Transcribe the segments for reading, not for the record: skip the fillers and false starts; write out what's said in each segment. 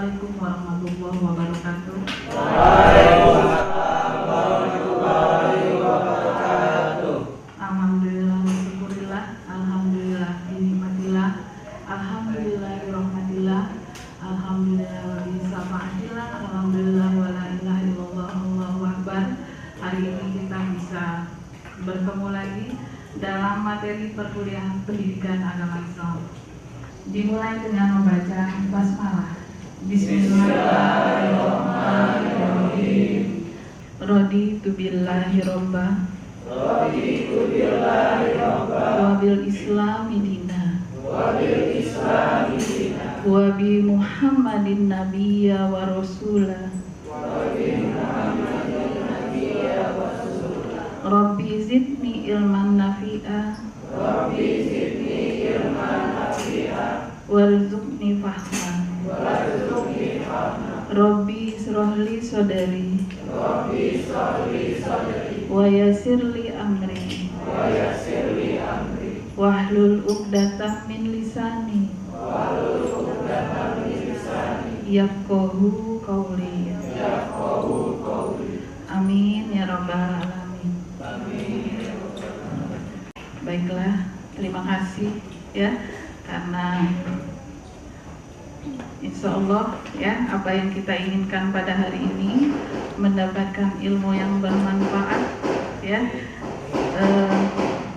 Assalamualaikum warahmatullahi wabarakatuh. Waalaikumsalam warahmatullahi wabarakatuh. Alhamdulillah wa syukurillah, alhamdulillah binikmatillah, alhamdulillah birahmatillah, alhamdulillah wa bisafaatillah, alhamdulillah wa la ilaha illallah, Allahu akbar. Hari ini kita bisa bertemu lagi dalam materi perkuliahan pendidikan agama Islam. Dimulai dengan membaca basmalah. Bismillahirrahmanirrahim. Raditu billahi robba wa bil islami dina wa bi Muhammadin nabiyya wa rasula Rabbi zidni ilman nafi'a warzuqni fahman Rabbi srohli sodari wa yasirli amri wahlul uqdatam min lisani yafqahu qawli. Amin ya rabbal alamin. Baiklah, terima kasih ya, karena insya Allah ya, apa yang kita inginkan pada hari ini mendapatkan ilmu yang bermanfaat ya,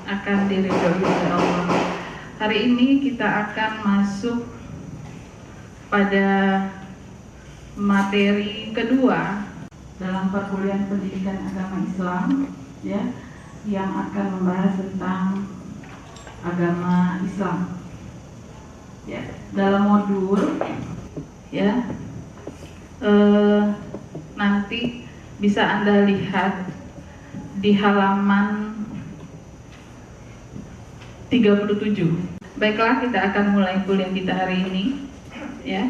akan diridhoi oleh Allah. Hari ini kita akan masuk pada materi kedua dalam perkuliahan pendidikan agama Islam ya, yang akan membahas tentang agama Islam ya. Dalam modul ya, nanti bisa Anda lihat di halaman 37. Baiklah, kita akan mulai kuliah kita hari ini ya.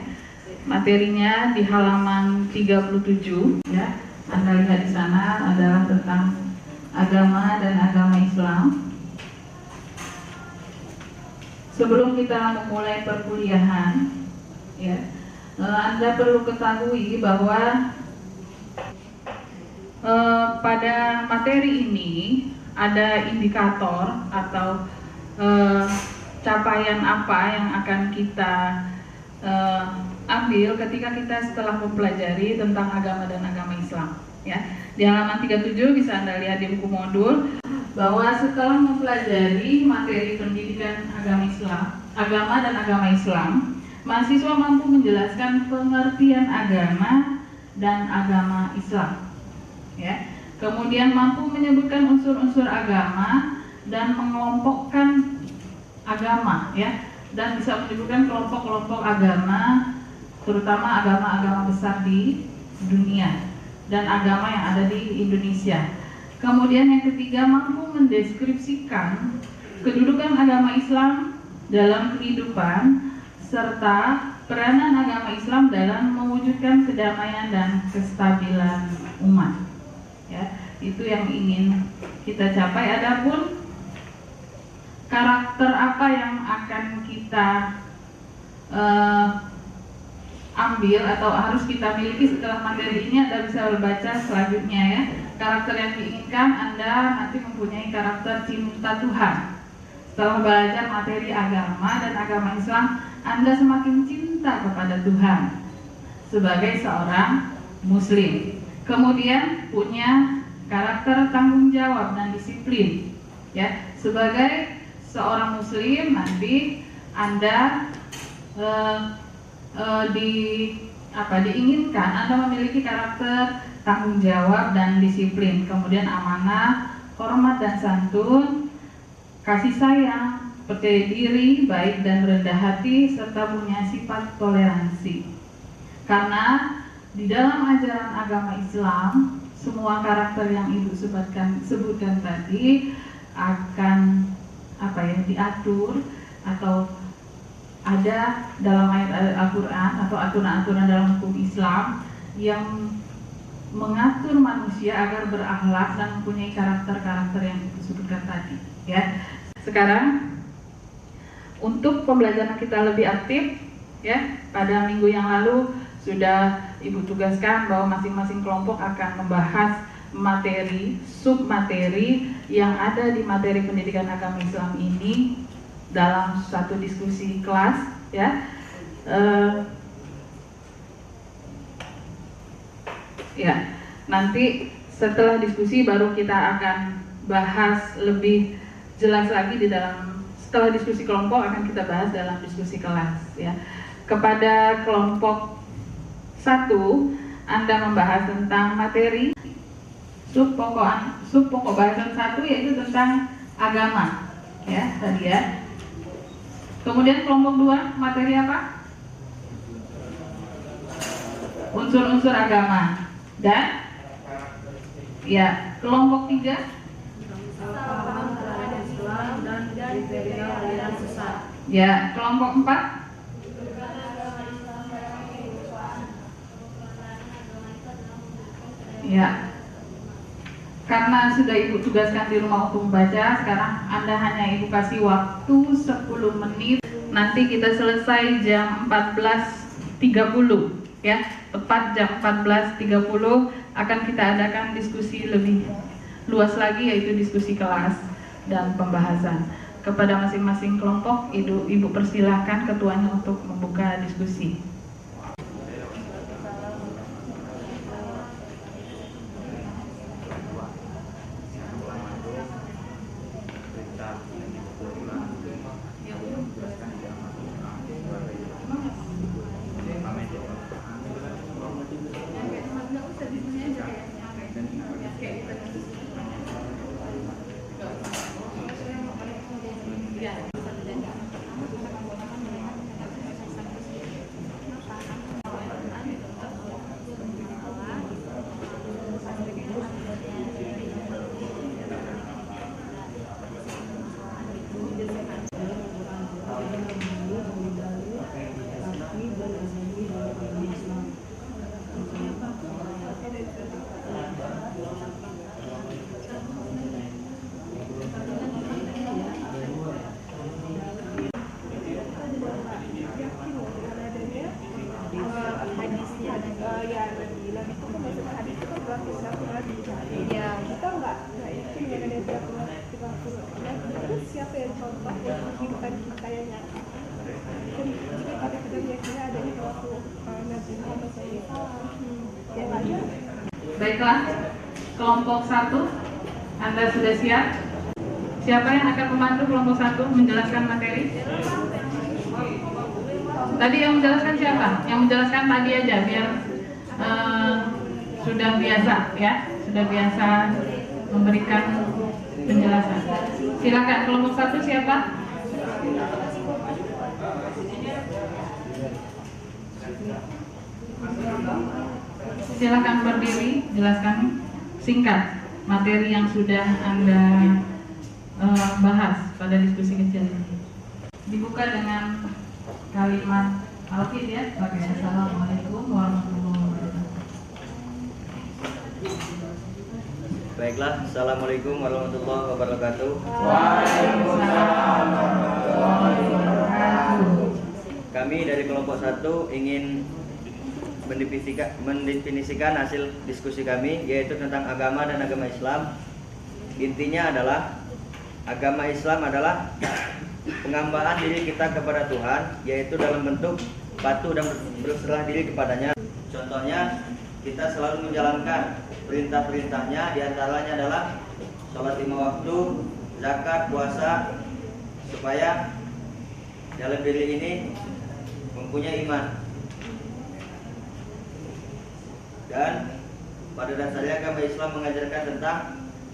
Materinya di halaman 37 ya. Anda lihat di sana adalah tentang agama dan agama Islam. Sebelum kita memulai perkuliahan ya, Anda perlu ketahui bahwa pada materi ini ada indikator atau capaian apa yang akan kita ambil ketika kita setelah mempelajari tentang agama dan agama Islam ya. Di halaman 37 bisa Anda lihat di buku modul bahwa setelah mempelajari materi pendidikan agama dan agama Islam, mahasiswa mampu menjelaskan pengertian agama dan agama Islam ya. Kemudian mampu menyebutkan unsur-unsur agama dan mengelompokkan agama ya, dan bisa menyebutkan kelompok-kelompok agama, terutama agama-agama besar di dunia dan agama yang ada di Indonesia. Kemudian yang ketiga, mampu mendeskripsikan kedudukan agama Islam dalam kehidupan serta peranan agama Islam dalam mewujudkan kedamaian dan kestabilan umat. Ya, itu yang ingin kita capai. Adapun karakter apa yang akan kita ambil atau harus kita miliki setelah materi ini, Anda bisa membaca selanjutnya ya. Karakter yang diinginkan, Anda nanti mempunyai karakter cinta Tuhan. Setelah belajar materi agama dan agama Islam, Anda semakin cinta kepada Tuhan sebagai seorang Muslim. Kemudian punya karakter tanggung jawab dan disiplin ya. Sebagai seorang Muslim nanti Anda diinginkan Anda memiliki karakter tanggung jawab dan disiplin, kemudian amanah, hormat dan santun, kasih sayang, percaya diri, baik dan rendah hati, serta punya sifat toleransi. Karena di dalam ajaran agama Islam, semua karakter yang Ibu sebutkan tadi akan diatur atau ada dalam ayat Al-Quran atau aturan-aturan dalam hukum Islam yang mengatur manusia agar berakhlak dan mempunyai karakter-karakter yang disebutkan tadi ya. Sekarang untuk pembelajaran kita lebih aktif ya, pada minggu yang lalu sudah Ibu tugaskan bahwa masing-masing kelompok akan membahas materi, submateri yang ada di materi pendidikan agama Islam ini dalam satu diskusi kelas, ya. Ya, nanti setelah diskusi baru kita akan bahas lebih jelas lagi di dalam, setelah diskusi kelompok akan kita bahas dalam diskusi kelas, ya. Kepada kelompok 1, Anda membahas tentang materi subpokok bahasan 1 yaitu tentang agama, ya tadi ya. Kemudian kelompok 2 materi apa? Unsur-unsur agama. Dan ya kelompok 3 ya, kelompok 4 ya, karena sudah Ibu tugaskan di rumah untuk membaca, sekarang Anda hanya Ibu kasih waktu 10 menit. Nanti kita selesai jam 14.30, ya. Tepat jam 14.30 akan kita adakan diskusi lebih luas lagi, yaitu diskusi kelas dan pembahasan. Kepada masing-masing kelompok, Ibu persilahkan ketuanya untuk membuka diskusi. Siapa yang contoh untuk kehidupan kita yang nyata. Jadi pada kebiasaannya ada di waktu Nabi Muhammad SAW. Yang lainnya. Baiklah, kelompok 1, Anda sudah siap? Siapa yang akan membantu kelompok 1 menjelaskan materi? Tadi yang menjelaskan siapa? Yang menjelaskan tadi aja, biar sudah biasa, ya, sudah biasa memberikan penjelasan. Silakan kelompok 1 siapa? Silakan berdiri, jelaskan singkat materi yang sudah Anda bahas pada diskusi kecil ini. Dibuka dengan kalimat Alfid, ya, sebagai Assalamualaikum warahmatullahi wabarakatuh. Baiklah, Assalamualaikum warahmatullahi wabarakatuh. Waalaikumsalam warahmatullahi wabarakatuh. Kami dari kelompok 1 ingin mendefinisikan hasil diskusi kami, yaitu tentang agama dan agama Islam. Intinya adalah agama Islam adalah penghambaan diri kita kepada Tuhan, yaitu dalam bentuk patuh dan berserah diri kepadanya. Contohnya, kita selalu menjalankan perintah-perintahnya, diantaranya adalah sholat 5 waktu, zakat, puasa, supaya dalam diri ini mempunyai iman. Dan pada dasarnya agama Islam mengajarkan tentang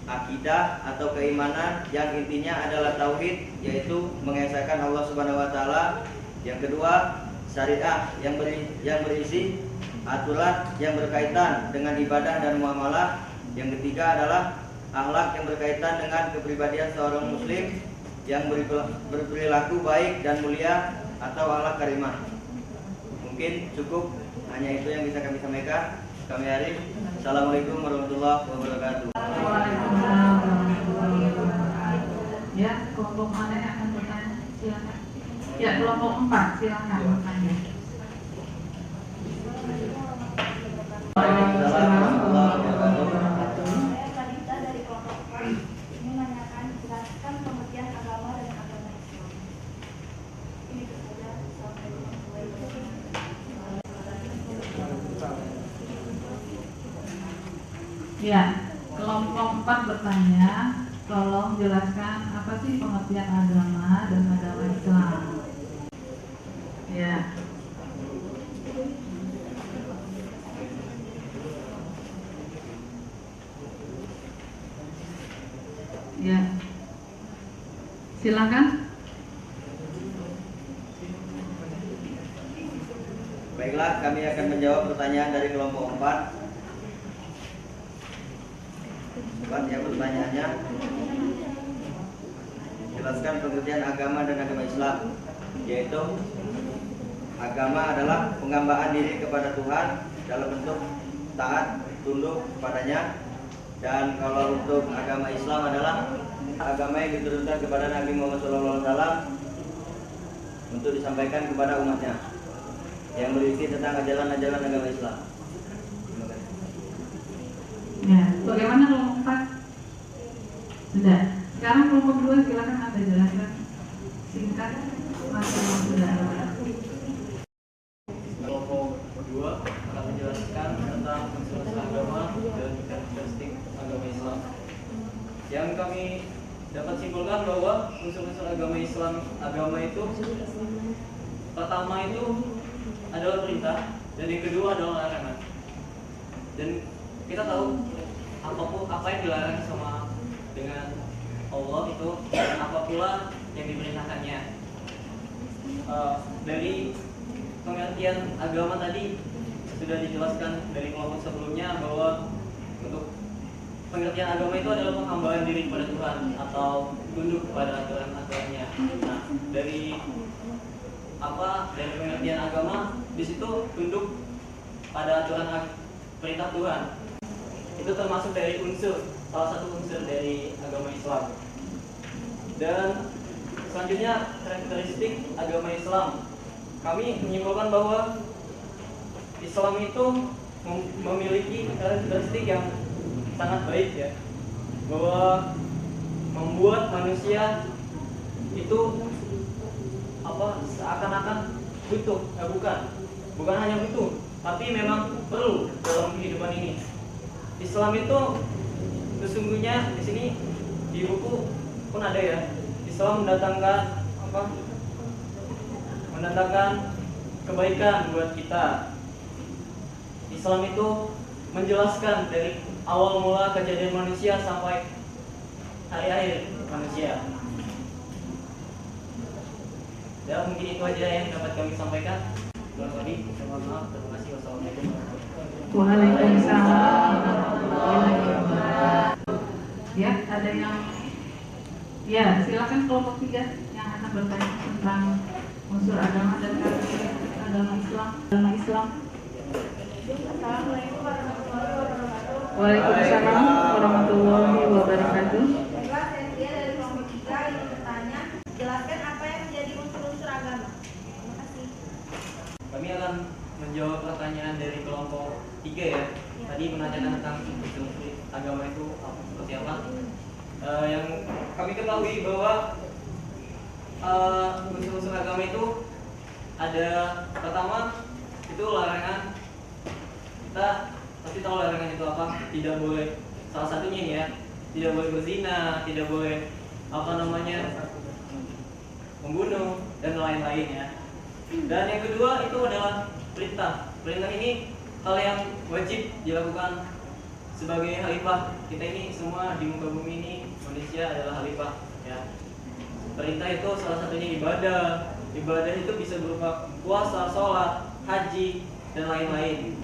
akidah atau keimanan yang intinya adalah tauhid, yaitu mengesahkan Allah Subhanahu wa taala. Yang kedua, syariah yang berisi aturan yang berkaitan dengan ibadah dan muamalah. Yang ketiga adalah akhlak yang berkaitan dengan kepribadian seorang muslim yang berperilaku baik dan mulia atau akhlak karimah. Mungkin cukup hanya itu yang bisa kami sampaikan. Kami Arif. Assalamualaikum warahmatullahi wabarakatuh. Waalaikumsalam warahmatullahi wabarakatuh. Ya, kelompok mana yang akan bertanya? Silakan. Ya, kelompok 4, silakan bertanya. Ya, kelompok 4 bertanya, tolong jelaskan apa sih pengertian agama dan agama Islam. Ya. Ya. Silakan. Baiklah, kami akan menjawab pertanyaan dari kelompok 4. Yang pertanyaannya, jelaskan pengertian agama dan agama Islam. Yaitu agama adalah penghambaan diri kepada Tuhan dalam bentuk taat, tunduk kepadanya. Dan kalau untuk agama Islam adalah agama yang diturunkan kepada Nabi Muhammad SAW untuk disampaikan kepada umatnya, yang berisi tentang ajaran-ajaran agama Islam. Ya, bagaimana kelompok 4? Sudah. Sekarang kelompok 2 silakan Anda jelaskan singkat masih sudah. Kelompok 2 akan menjelaskan tentang unsur agama dan karakteristik agama Islam. Yang kami dapat simpulkan bahwa unsur-unsur agama itu pertama itu adalah perintah, dan yang kedua adalah larangan. Dan kita tahu apa yang dilarang sama dengan Allah itu, apa pula yang diperintahkannya. Dari pengertian agama tadi sudah dijelaskan dari kelompok sebelumnya bahwa untuk pengertian agama itu adalah penghambaan diri kepada Tuhan atau tunduk kepada aturan-aturannya. Nah, dari pengertian agama di situ tunduk pada aturan perintah Tuhan. Itu termasuk dari salah satu unsur dari agama Islam. Dan selanjutnya karakteristik agama Islam. Kami menyimpulkan bahwa Islam itu memiliki karakteristik yang sangat baik, ya, bahwa membuat manusia itu seakan-akan butuh, bukan hanya butuh, tapi memang perlu dalam kehidupan ini. Islam itu sesungguhnya di sini di buku pun ada, ya. Islam mendatangkan kebaikan buat kita. Islam itu menjelaskan dari awal mula kejadian manusia sampai hari akhir manusia. Ya, mungkin itu aja yang dapat kami sampaikan. Kurang lebih, mohon maaf. Terima kasih. Wassalamualaikum warahmatullahi wabarakatuh. Waalaikumsalam. Ya, ada yang silakan kelompok 3 yang akan bertanya tentang unsur agama dan karakteristik agama Islam. Assalamualaikum warahmatullahi wabarakatuh. Waalaikumsalam warahmatullahi wabarakatuh. Baiklah, saya dari kelompok 3 ingin bertanya, jelaskan apa yang menjadi unsur-unsur agama. Terima kasih. Kami akan menjawab pertanyaan dari kelompok 3, ya. Tadi menanyakan tentang unsur agama itu seperti apa. Yang kami ketahui bahwa unsur-unsur agama itu ada, pertama itu larangan. Kita pasti tahu larangan itu apa. Tidak boleh, salah satunya ini, ya, tidak boleh berzina, tidak boleh membunuh dan lain-lain, ya. Dan yang kedua itu adalah perintah. Perintah ini hal yang wajib dilakukan sebagai khalifah. Kita ini semua di muka bumi ini manusia adalah khalifah, ya. Perintah itu salah satunya ibadah. Ibadah itu bisa berupa puasa, sholat, haji, dan lain-lain.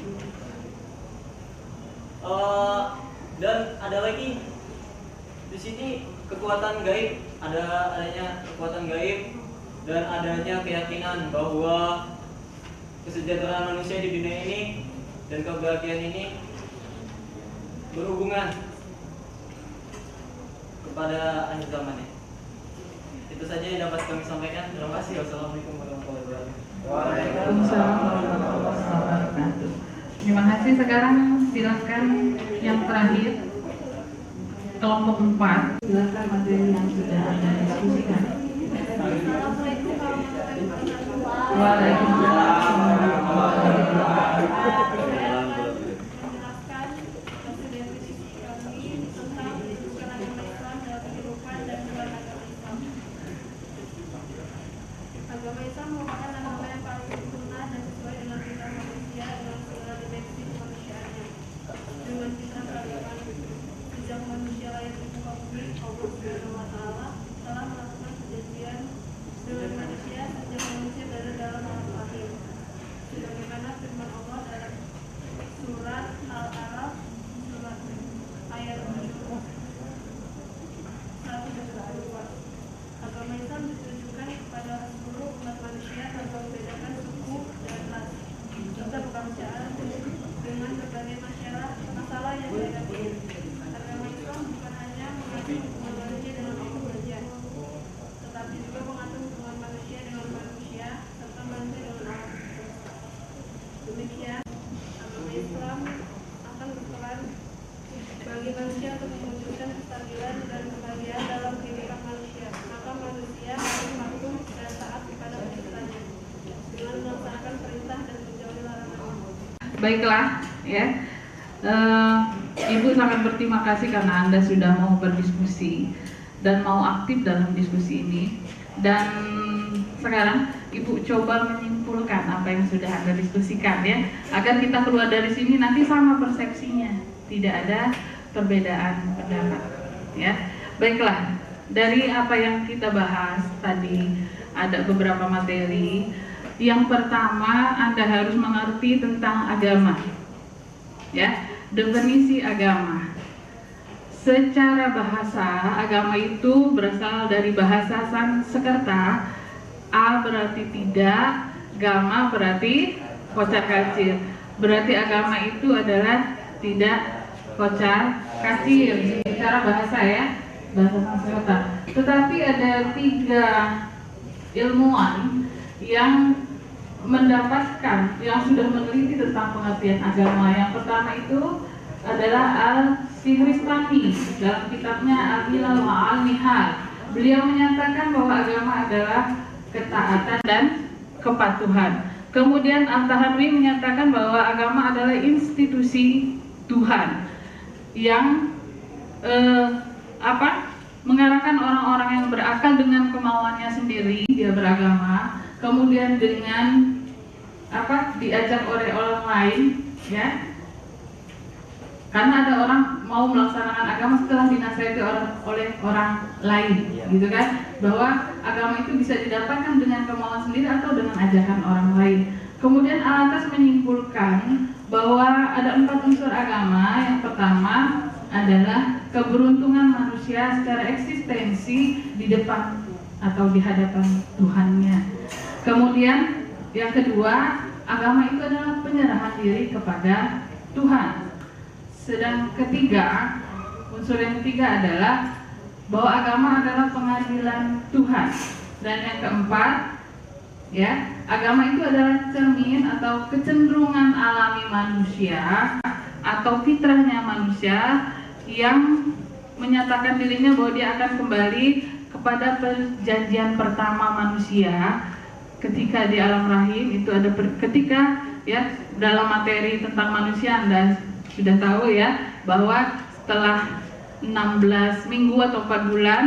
Dan ada lagi di sini kekuatan gaib, adanya kekuatan gaib dan adanya keyakinan bahwa kesejahteraan manusia di dunia ini dan kebahagiaan ini berhubungan kepada akhir zaman. Itu saja yang dapat kami sampaikan. Terima kasih. Wassalamualaikum warahmatullahi wabarakatuh. Waalaikumsalam warahmatullahi wabarakatuh. Terima kasih. Sekarang silakan yang terakhir kelompok 4. Silakan materi yang sudah Anda diskusikan. Assalamualaikum warahmatullahi wabarakatuh. Waalaikumsalam warahmatullahi wabarakatuh. Menjelaskan presiden Baiklah, ya. Ibu sangat berterima kasih karena Anda sudah mau berdiskusi dan mau aktif dalam diskusi ini. Dan sekarang Ibu coba menyimpulkan apa yang sudah Anda diskusikan, ya, agar kita keluar dari sini nanti sama persepsinya, tidak ada perbedaan pendapat, ya. Baiklah, dari apa yang kita bahas tadi ada beberapa materi. Yang pertama, Anda harus mengerti tentang agama, ya, definisi agama. Secara bahasa, agama itu berasal dari bahasa Sanskerta. A berarti tidak, gama berarti kocar kacir. Berarti agama itu adalah tidak kocar kacir secara bahasa, ya, bahasa Sanskerta. Tetapi ada 3 ilmuwan yang mendapatkan, yang sudah meneliti tentang pengertian agama. Yang pertama itu adalah Al-Sihristani dalam kitabnya Al-Milal wa Al-Nihal. Beliau menyatakan bahwa agama adalah ketaatan dan kepatuhan. Kemudian Al-Tahawi menyatakan bahwa agama adalah institusi Tuhan yang mengarahkan orang-orang yang berakal dengan kemauannya sendiri, dia beragama. Kemudian dengan diajak oleh orang lain, ya. Karena ada orang mau melaksanakan agama setelah dinasihati oleh orang lain, gitu kan? Bahwa agama itu bisa didapatkan dengan kemauan sendiri atau dengan ajakan orang lain. Kemudian Al-Atas menyimpulkan bahwa ada 4 unsur agama. Yang pertama adalah keberuntungan manusia secara eksistensi di depan atau di hadapan Tuhannya. Kemudian yang kedua, agama itu adalah penyerahan diri kepada Tuhan. Sedang ketiga, unsur yang ketiga adalah bahwa agama adalah pengadilan Tuhan. Dan yang keempat, ya, agama itu adalah cermin atau kecenderungan alami manusia atau fitrahnya manusia yang menyatakan dirinya bahwa dia akan kembali kepada perjanjian pertama manusia ketika di alam rahim. Itu ada ketika, ya, dalam materi tentang manusia Anda sudah tahu, ya, bahwa setelah 16 minggu atau 4 bulan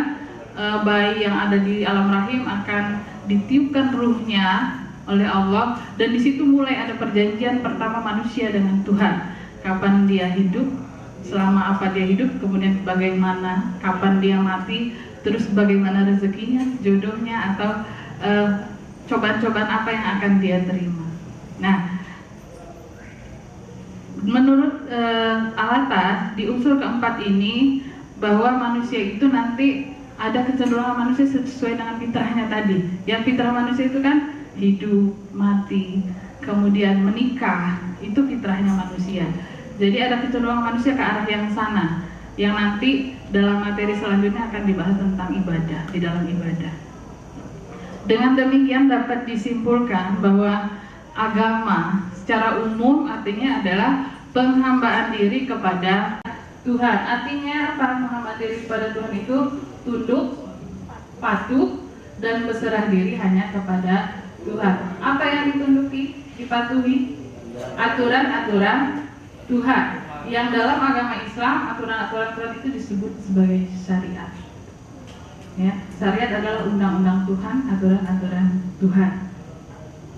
bayi yang ada di alam rahim akan ditiupkan ruhnya oleh Allah, dan di situ mulai ada perjanjian pertama manusia dengan Tuhan. Kapan dia hidup, selama apa dia hidup, kemudian bagaimana, kapan dia mati, terus bagaimana rezekinya, jodohnya, atau cobaan-cobaan apa yang akan dia terima. Nah, menurut Al-Atas di unsur keempat ini, bahwa manusia itu nanti ada kecenderungan manusia sesuai dengan fitrahnya tadi. Yang fitrah manusia itu kan hidup, mati, kemudian menikah, itu fitrahnya manusia. Jadi ada kecenderungan manusia ke arah yang sana, yang nanti dalam materi selanjutnya akan dibahas tentang ibadah, di dalam ibadah. Dengan demikian dapat disimpulkan bahwa agama secara umum artinya adalah penghambaan diri kepada Tuhan. Artinya apa? Penghambaan diri kepada Tuhan itu tunduk, patuh, dan berserah diri hanya kepada Tuhan. Apa yang ditunduki, dipatuhi? Aturan-aturan Tuhan. Yang dalam agama Islam, aturan-aturan Tuhan itu disebut sebagai syariat. Ya, syariat adalah undang-undang Tuhan, aturan-aturan Tuhan.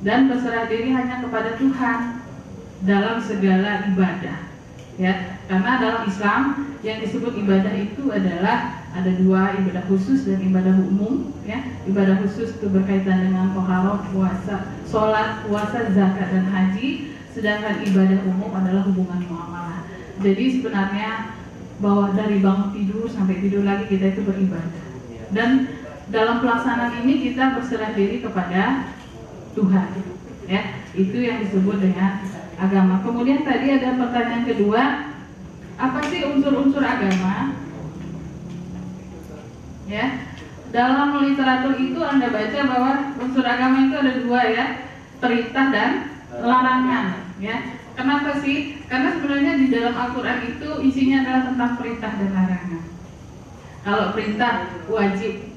Dan berserah diri hanya kepada Tuhan dalam segala ibadah. Ya, karena dalam Islam yang disebut ibadah itu adalah ada 2, ibadah khusus dan ibadah umum. Ya, ibadah khusus itu berkaitan dengan taharah, puasa, sholat, puasa, zakat, dan haji. Sedangkan ibadah umum adalah hubungan muamalah. Jadi sebenarnya bahwa dari bangun tidur sampai tidur lagi kita itu beribadah. Dan dalam pelaksanaan ini kita berserah diri kepada Tuhan. Ya, itu yang disebut dengan agama. Kemudian tadi ada pertanyaan kedua, apa sih unsur-unsur agama? Ya, dalam literatur itu Anda baca bahwa unsur agama itu ada 2, ya, perintah dan larangan. Ya, kenapa sih? Karena sebenarnya di dalam Al-Quran itu isinya adalah tentang perintah dan larangan. Kalau perintah wajib,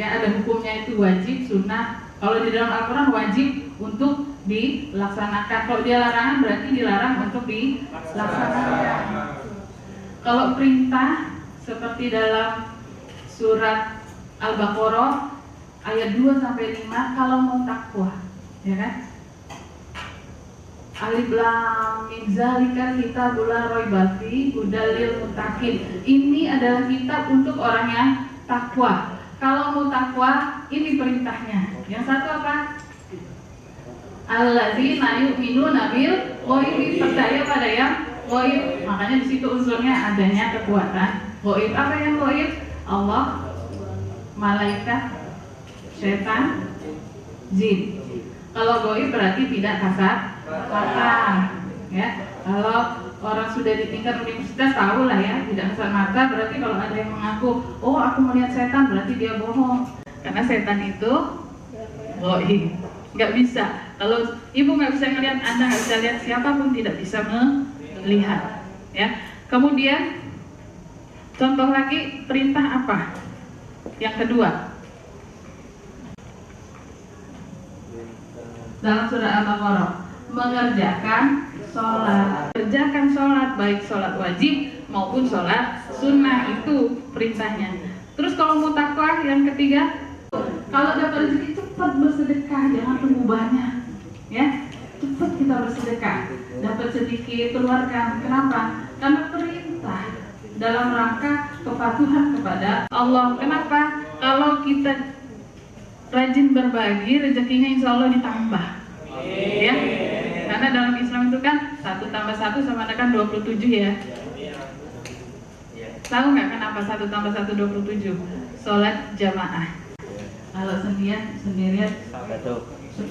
ya, ada hukumnya itu wajib, sunnah. Kalau di dalam Al-Quran wajib, untuk dilaksanakan. Kalau dia larangan berarti dilarang untuk dilaksanakan. Kalau perintah seperti dalam surat Al-Baqarah ayat 2 sampai 5, kalau mau takwa, ya kan? Alif lam mim zalikal kitabul la raiba fihi hudal lil muttaqin. Ini adalah kitab untuk orang yang takwa. Kalau mau takwa, ini perintahnya. Yang satu apa? Alladzina yu'minuna bil ghaib, percaya pada yang ghaib. Makanya di situ unsurnya adanya kekuatan ghaib. Apa yang ghaib? Allah, malaikat, setan, jin. Kalau ghaib berarti tidak kasat mata, ya. Kalau orang sudah di tingkat universitas tahu lah ya, tidak kasat mata. Berarti kalau ada yang mengaku, oh aku melihat setan, berarti dia bohong. Karena setan itu ghaib, nggak bisa. Kalau ibu nggak bisa melihat, anda nggak bisa lihat, siapapun tidak bisa melihat, ya. Kemudian contoh lagi perintah apa? Yang kedua dalam surah Al-Baqarah, mengerjakan sholat. Kerjakan sholat, baik sholat wajib maupun sholat sunnah, itu perintahnya. Terus kalau mau takwa yang ketiga, kalau dapat rezeki cepat bersedekah, jangan tunggu banyak, ya. Cepat kita bersedekah, dapat sedikit keluarkan. Kenapa? Karena perintah dalam rangka kepatuhan kepada Allah. Kenapa? Kalau kita rajin berbagi, rezekinya insya Allah ditambah, ya. Karena dalam Islam itu kan 1 tambah 1 sama dengan 27, ya. Tahu nggak kenapa 1 tambah 1 27? Sholat jamaah. Kalau sendirian 10,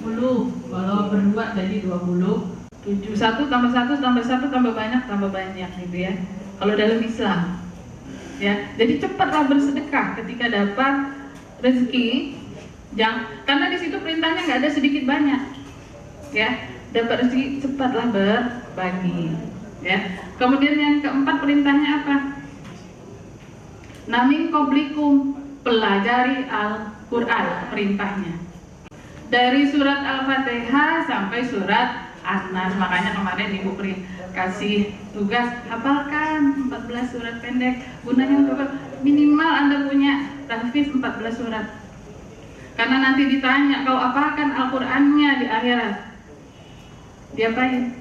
kalau berdua jadi 27. 1 tambah 1 tambah 1 tambah banyak gitu, ya. Kalau dalam Islam, ya. Jadi cepatlah bersedekah ketika dapat rezeki. Karena di situ perintahnya nggak ada sedikit banyak, ya. Dapat rezeki cepatlah berbagi, ya. Kemudian yang keempat perintahnya apa? Namin qablikum, pelajari Al-Quran, perintahnya dari surat Al-Fatihah sampai surat An-Nas. Makanya kemarin ibu kasih tugas hafalkan 14 surat pendek. Gunanya untuk minimal anda punya tahfiz 14 surat. Karena nanti ditanya, kau apakan Al-Qurannya di akhirat? Diapain?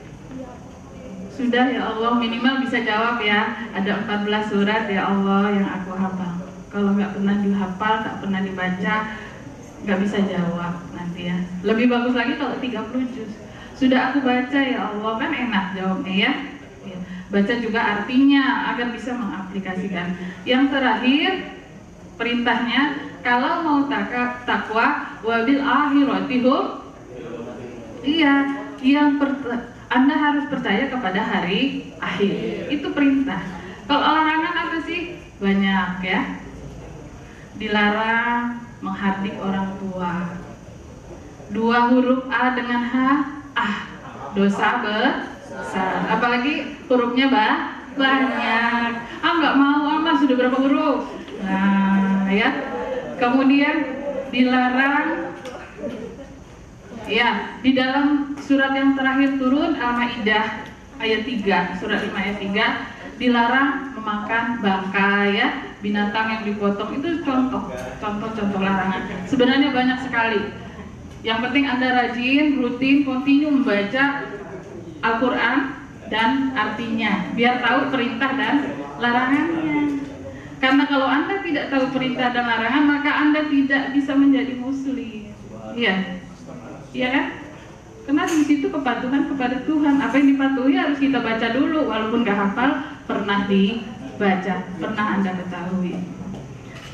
Sudah ya Allah, minimal bisa jawab ya, ada 14 surat ya Allah yang aku hafal. Kalau nggak pernah dihafal, nggak pernah dibaca, nggak bisa jawab nanti ya. Lebih bagus lagi kalau 30 juz. Sudah aku baca ya Allah, kan enak jawabnya ya. Baca juga artinya agar bisa mengaplikasikan. Yang terakhir perintahnya, kalau mau takwa wabil akhirotihum, iya, Anda harus percaya kepada hari akhir. Itu perintah. Kalau larangan apa sih? Banyak, ya. Dilarang menghardik orang tua. 2 huruf A dengan H, dosa besar. Apalagi hurufnya banyak. Nggak mau, sudah berapa huruf? Nah, ya. Kemudian dilarang, ya, di dalam surat yang terakhir turun Al-Maidah ayat 3, surat 5 ayat 3, dilarang memakan bangkai, ya, binatang yang dipotong. Itu contoh larangan. Sebenarnya banyak sekali. Yang penting Anda rajin, rutin, kontinu membaca Al-Quran dan artinya, biar tahu perintah dan larangannya. Karena kalau Anda tidak tahu perintah dan larangan, maka Anda tidak bisa menjadi muslim. Iya. Iya kan? Karena di situ kepatuhan kepada Tuhan. Apa yang dipatuhi harus kita baca dulu, walaupun gak hafal, pernah dibaca, pernah Anda ketahui.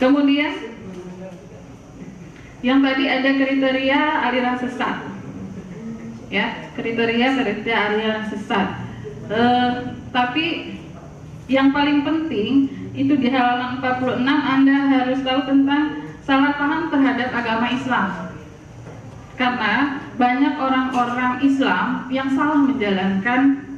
Kemudian yang tadi ada kriteria aliran sesat, ya, kriteria aliran sesat. Tapi yang paling penting itu di halaman 46 Anda harus tahu tentang salah paham terhadap agama Islam. Karena banyak orang-orang Islam yang salah menjalankan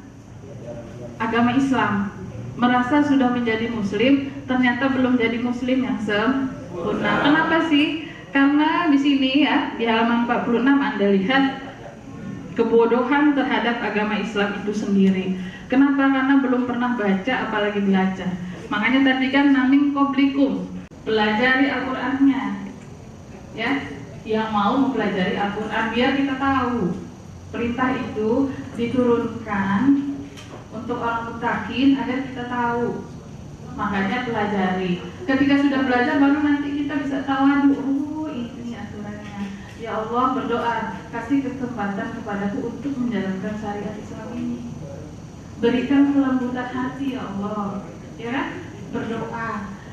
agama Islam, merasa sudah menjadi muslim, ternyata belum jadi muslim yang sempurna. Kenapa sih? Karena di sini ya, di halaman 46 Anda lihat kebodohan terhadap agama Islam itu sendiri. Kenapa? Karena belum pernah baca apalagi belajar. Makanya tadi kan naming koblikum, pelajari Al-Qur'annya. Ya, yang mau mempelajari Al-Qur'an biar kita tahu. Perintah itu diturunkan untuk orang mutakin agar kita tahu. Makanya pelajari. Ketika sudah belajar baru nanti kita bisa tahu, oh ini aturannya. Ya Allah, berdoa, kasih kesempatan kepadaku untuk menjalankan syariat Islam ini. Berikan kelembutan hati ya Allah. Ya kan? Berdoa.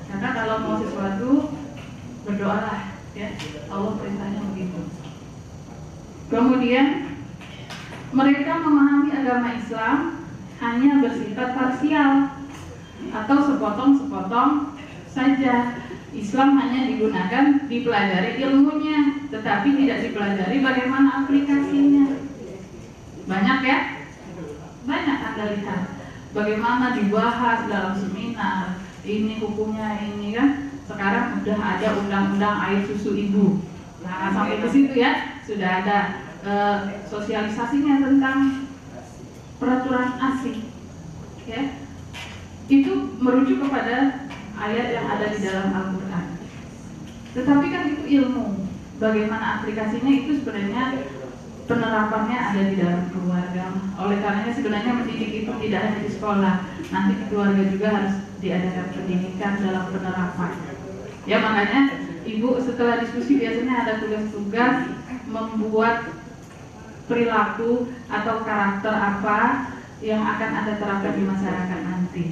Karena kalau mau sesuatu berdoalah, ya. Allah perintahnya begitu. Kemudian mereka memahami agama Islam hanya bersifat parsial atau sepotong-sepotong saja. Islam hanya digunakan dipelajari ilmunya, tetapi tidak dipelajari bagaimana aplikasinya. Banyak ya? Banyak Anda lihat bagaimana dibahas dalam seminar, ini hukumnya ini kan. Sekarang sudah ada undang-undang air susu ibu. Nah, sampai ke situ ya, sudah ada sosialisasinya tentang peraturan asing. Ya. Itu merujuk kepada ayat yang ada di dalam Al-Qur'an. Tetapi kan itu ilmu. Bagaimana aplikasinya itu sebenarnya penerapannya ada di dalam keluarga. Oleh karenanya sebenarnya mendidik itu tidak hanya di sekolah, nanti di keluarga juga harus diadakan pendidikan dalam penerapan. Ya, makanya ibu setelah diskusi biasanya ada tugas-tugas membuat perilaku atau karakter apa yang akan Anda terapkan di masyarakat nanti.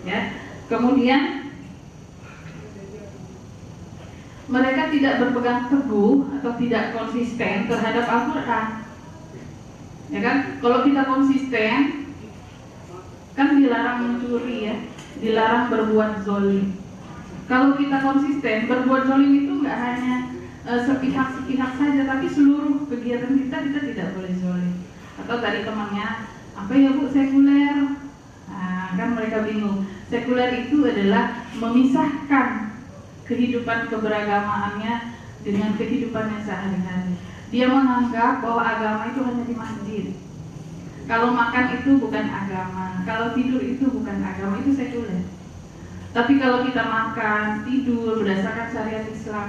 Ya. Kemudian mereka tidak berpegang teguh atau tidak konsisten terhadap Al-Qur'an. Ya kan? Kalau kita konsisten, kan dilarang mencuri ya, dilarang berbuat zalim. Kalau kita konsisten, berbuat zalim itu nggak hanya sepihak-sepihak saja, tapi seluruh kegiatan kita tidak boleh zalim. Atau tadi temannya, apa ya Bu, sekuler? Nah, kan mereka bingung. Sekuler itu adalah memisahkan kehidupan keberagamaannya dengan kehidupannya sehari-hari. Dia menganggap bahwa agama itu hanya di masjid. Kalau makan itu bukan agama, kalau tidur itu bukan agama, itu sekuler. Tapi kalau kita makan, tidur berdasarkan syariat Islam,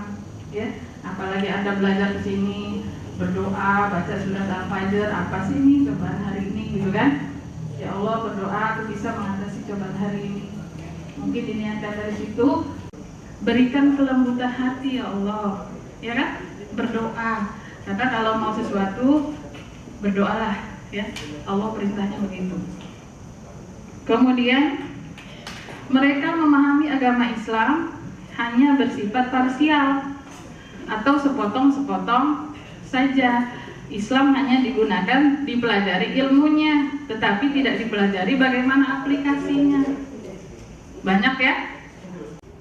ya, apalagi Anda belajar ke sini, berdoa, baca surat Al-Fajr, apa sih ini cobaan hari ini, gitu kan? Ya Allah, berdoa aku bisa mengatasi cobaan hari ini. Mungkin diniatkan dari situ, berikan kelembutan hati ya Allah, ya kan? Berdoa. Karena kalau mau sesuatu, berdoalah, ya. Allah perintahnya begitu. Kemudian mereka memahami agama Islam hanya bersifat parsial atau sepotong-sepotong saja. Islam hanya digunakan dipelajari ilmunya, tetapi tidak dipelajari bagaimana aplikasinya. Banyak ya?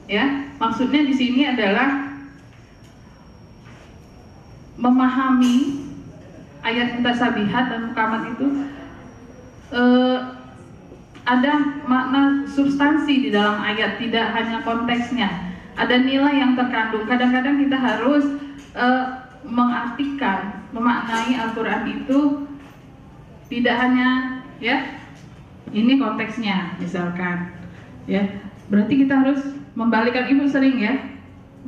Ya, maksudnya di sini adalah memahami ayat mutasabihat dan mukamat itu ada makna substansi di dalam ayat, tidak hanya konteksnya. Ada nilai yang terkandung. Kadang-kadang kita harus mengartikan, memaknai Al-Qur'an itu tidak hanya ya ini konteksnya misalkan. Ya, berarti kita harus membalikkan. Ibu sering ya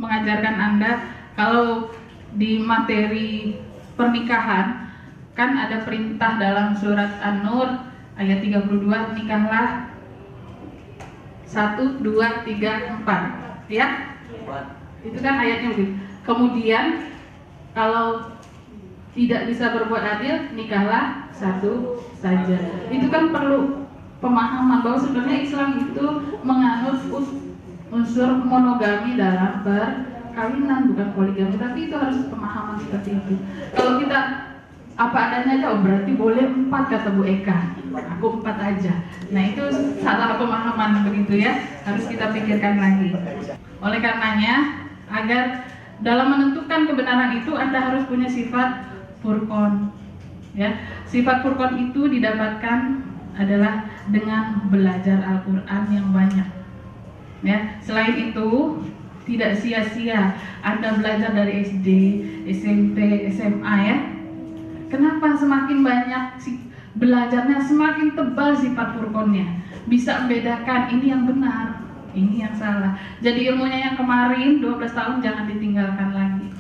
mengajarkan Anda kalau di materi pernikahan kan ada perintah dalam surat An-Nur ayat 32, nikahlah 1, 2, 3, 4 ya? Itu kan ayatnya begitu. Kemudian kalau tidak bisa berbuat adil, nikahlah 1 saja. Itu kan perlu pemahaman bahwa sebenarnya Islam itu menganut unsur monogami dalam perkawinan, bukan poligami, tapi itu harus pemahaman seperti itu. Kalau kita apa adanya aja, oh berarti boleh 4 kata Bu Eka, aku 4 aja. Nah itu salah pemahaman begitu ya, harus kita pikirkan lagi. Oleh karenanya, agar dalam menentukan kebenaran itu Anda harus punya sifat furqan. Ya, sifat furqan itu didapatkan adalah dengan belajar Al-Qur'an yang banyak. Ya, selain itu tidak sia-sia Anda belajar dari SD, SMP, SMA ya. Kenapa semakin banyak belajarnya, semakin tebal sifat furqonnya, bisa membedakan ini yang benar, ini yang salah. Jadi ilmunya yang kemarin 12 tahun jangan ditinggalkan lagi.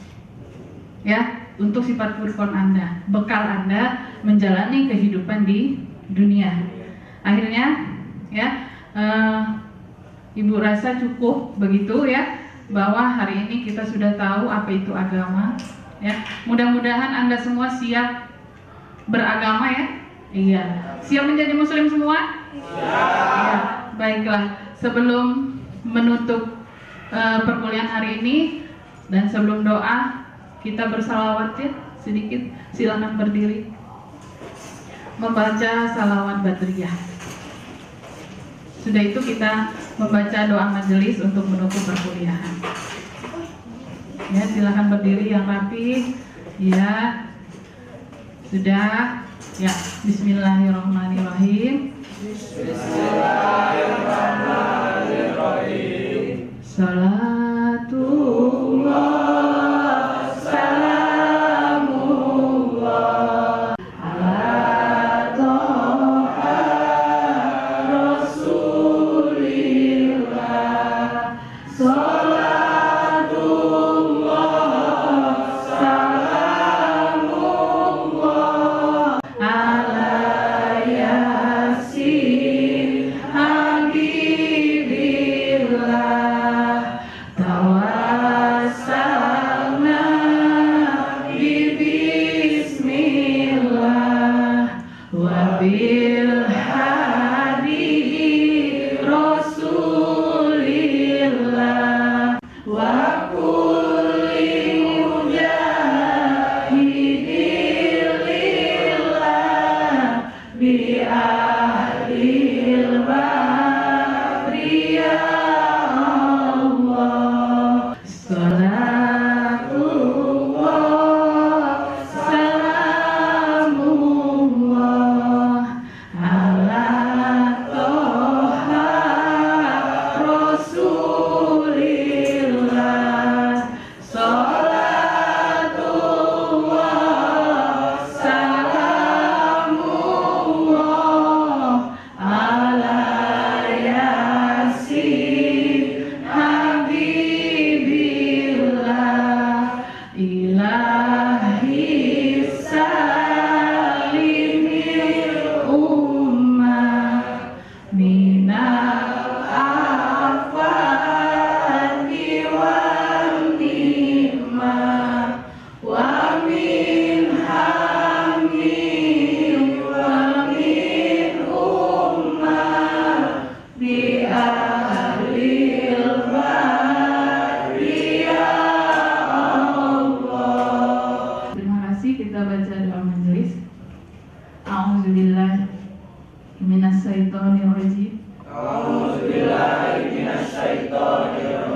Ya, untuk sifat furqon Anda, bekal Anda menjalani kehidupan di dunia. Akhirnya ya, Ibu rasa cukup begitu ya, bahwa hari ini kita sudah tahu apa itu agama ya. Mudah-mudahan Anda semua siap beragama ya. Iya. Siap menjadi muslim semua? Iya. Baiklah, sebelum menutup perkuliahan hari ini dan sebelum doa, kita bersalawat ya sedikit. Silakan berdiri. Membaca salawat badriyah. Sudah itu kita membaca doa majelis untuk menutup perkuliahan. Ya, silakan berdiri yang rapi. Ya. Sudah. Ya, bismillahirrahmanirrahim. Bismillahirrahmanirrahim. Salatullah salamullah ala Toha Rasulillah. Salatullah salamullah ala Yasin Habibillah. Tawassalna bismillah wa bil hadi Rasulillah wa kulli mujahidillah bi ahlil badri ya Allah. Salatullah salamullah ala Toha Rasulillah. Salatullah salamullah ala Yasin Habibillah. Ilahi salimil ummah minal afati wal nikmah wa min hammin wa min ummah bi ahlil badri ya Allah. Terima kasih, kita baca doa majelis. A'udzubillahi minasyaitonirrajim.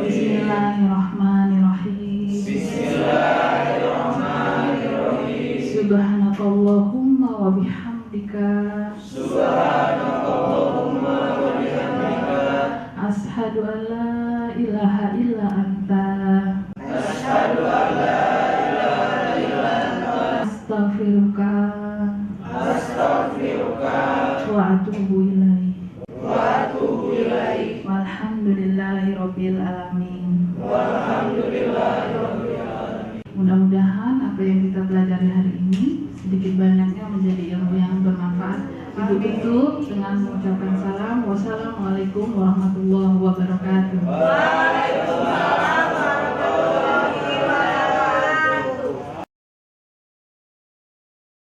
Bismillahirrahmanirrahim. Subhanakallahumma wa bihamdika. Ashhadu an la ilaha illa anta. Astaghfiruka wa atubu ilaik. Walhamdulillahirabbil alamin. Mudah-mudahan apa yang kita pelajari hari ini sedikit banyaknya menjadi ilmu yang bermanfaat. Ibu tutup dengan mengucapkan salam. Wassalamualaikum warahmatullahi wabarakatuh.